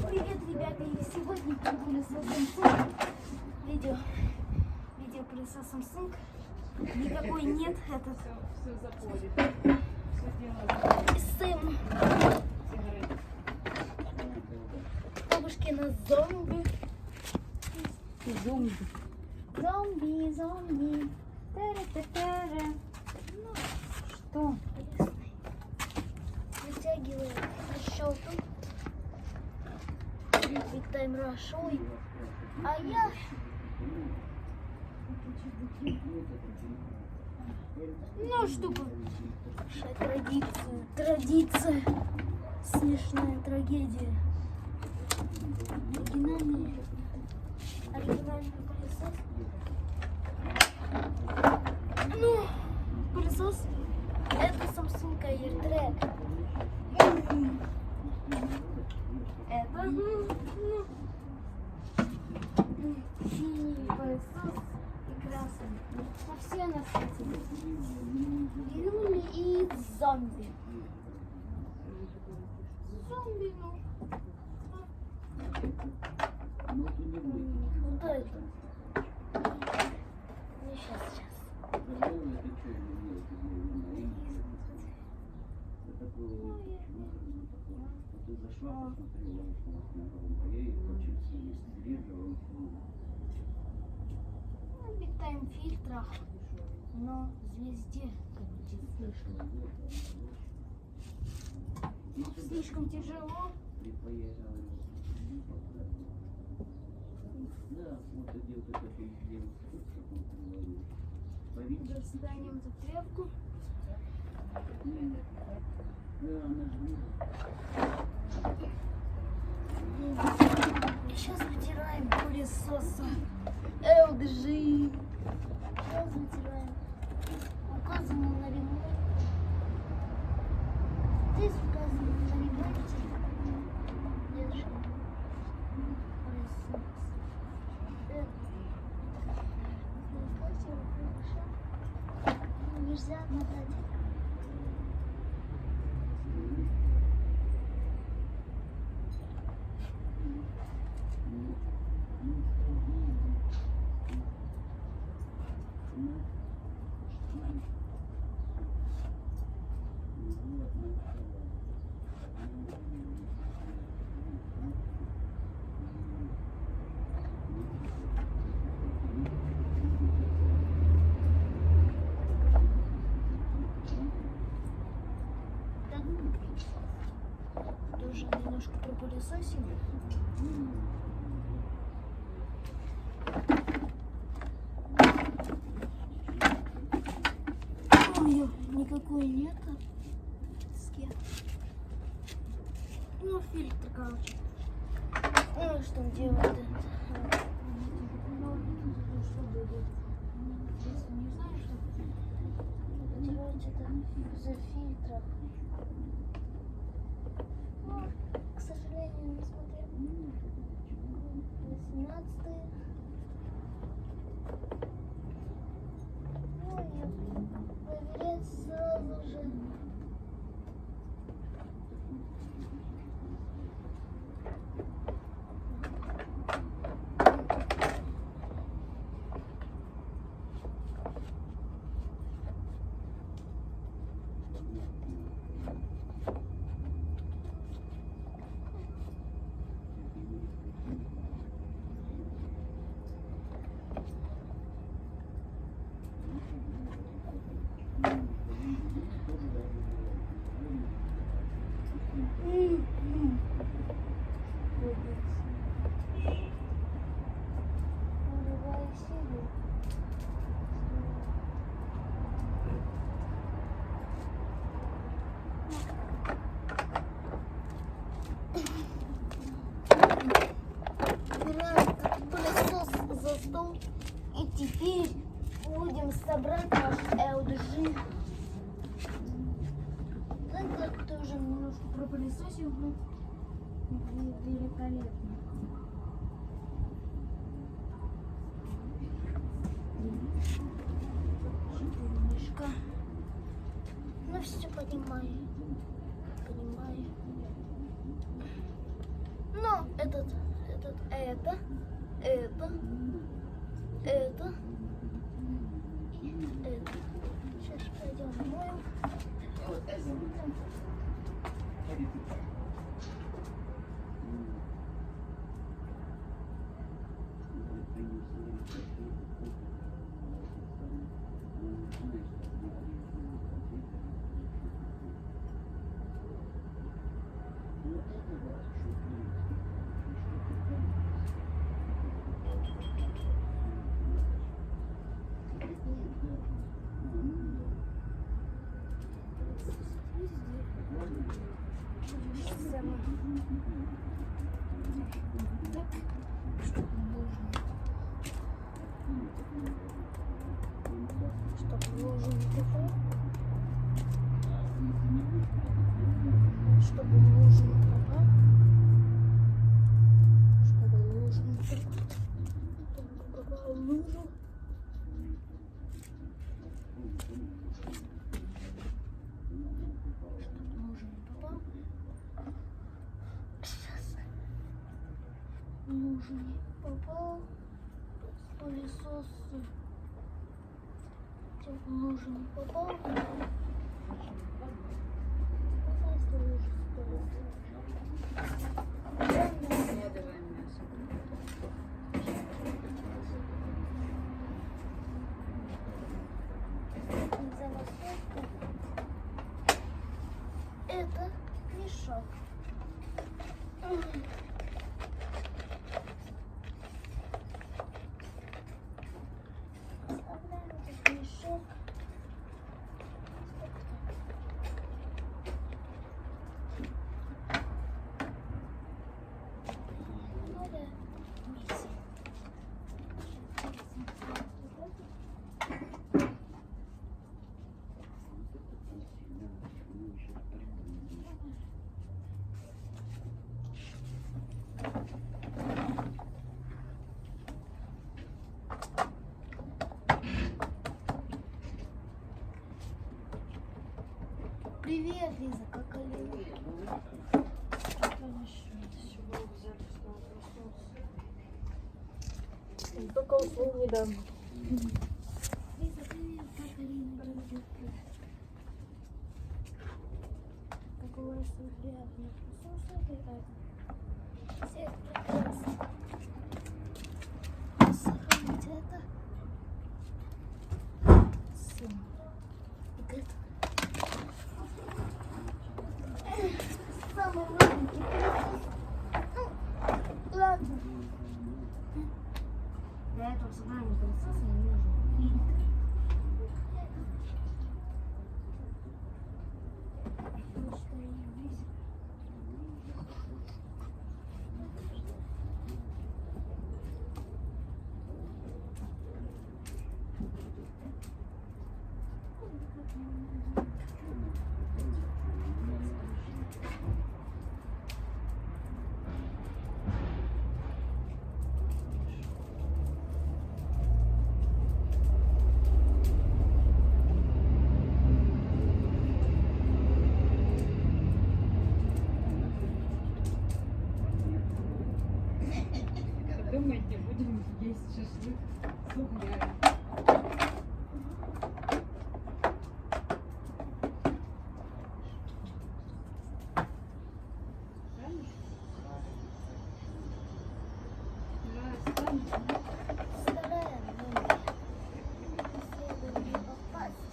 Привет, ребята! И сегодня пылесос Samsung. Видео пылесос Samsung. Никакой нет этот. Все запорит. Все дело. Сэм. Бабушкина зомби. Зомби. Тара-та-тара. Ну, что? Вытягиваем щелку. Big Time Rush. А я... Ну, чтобы традиция, смешная трагедия. Оригинальный пылесос. Ну, пылесос это Samsung AirTrack. Это синий пылесос и красный. На все на свете. Юли и зомби. Зомби, ну. Вот это. Не, сейчас. Big Time фильтрах, но звезде слишком тяжело. Достанем заклепку. Сейчас вытираем пылесосом LG. Сейчас вытираем. Указано на ремонт. Здесь указано на ремонте. Держим. Пылесос. Нельзя мотать. Тоже немножко пропылесосим. Ой, никакой нет. Ну, фильтр, короче. Ну, что он делает это? Что будет? Честно, не знаю, что делать это за фильтров. Ну, к сожалению, не смотрел. 18-й. Ну, и проверять сразу же. И теперь будем собрать наш LG. Это тоже немножко пропылесосим. Великолепно. Мишка. Ну все понимаю. Ну, Но это. Сейчас пойдем моем. Чтобы лужу не попал. Чтобы лужу не попал. Чтобы лужу не попал. Только попал в лужу. Чтобы лужу не попал. Сейчас. Лужу не попал. Пылесос. В лужу не попал. Это мешок. Оставляем этот мешок. Привет, Лиза, как Алина? Только услуг не дам. Лиза, привет, как Алина? Как у вас приятно присутствовать. Всех прекрасно. Сохранить это. Сын. Самый маленький пылесос. Ну, ладно. Для этого собрания пылесоса не нужен фильтр. Думаете, будем есть шашлык с углями? Стараем, но не попасть.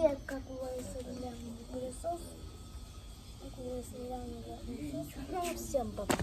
Привет, как лысый пылесос. Как лысый пылесос. Ну, всем пока.